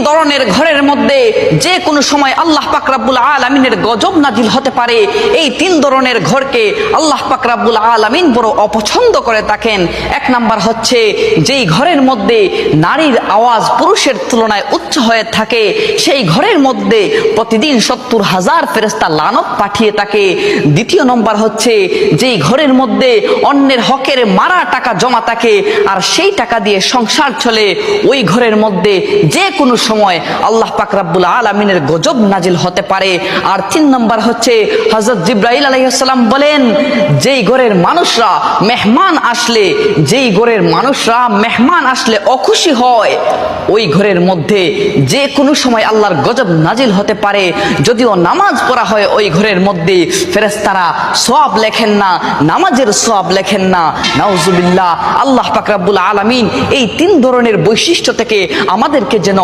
ধরনের ঘরের মধ্যে যে কোনো সময় আল্লাহ পাক রব্বুল আলামিনের গজব নাজিল হতে পারে। এই 3 ধরনের ঘরকে আল্লাহ পাক রব্বুল আলামিন বড় অপছন্দ করে থাকেন। 1 নাম্বার হচ্ছে যেই ঘরের মধ্যে নারীর আওয়াজ পুরুষের তুলনায় উচ্চ হয়ে থাকে, সেই ঘরের মধ্যে প্রতিদিন 70,000 ফেরেশতা লানত পাঠিয়ে থাকে। 2 নম্বর হচ্ছে যেই ঘরের মধ্যে অন্যের হকের মারা টাকা জমা থাকে আর সেই টাকা দিয়ে সংসার চলে, ওই ঘরের মধ্যে যে কোনো সময় আল্লাহ পাক রব্বুল আলামিনের গজব নাজিল হতে পারে। আর 3 নম্বর হচ্ছে হযরত জিবরাইল আলাইহিস সালাম বলেন, যেই ঘরের মানুষরা মেহমান আসলে অখুশি হয়, ওই ঘরের মধ্যে যে কোনো সময় আল্লাহর গজব নাজিল হতে পারে। যদিও নামাজ পড়া হয় ওই ঘরের মধ্যে, ফেরেশতারা সওয়াব লেখেন না, নামাজের সওয়াব লেখেন না। নাউজুবিল্লাহ। আল্লাহ পাক রব্বুল আলামিন এই 3 ধরনের বৈশিষ্ট্য থেকে আমাদেরকে যেন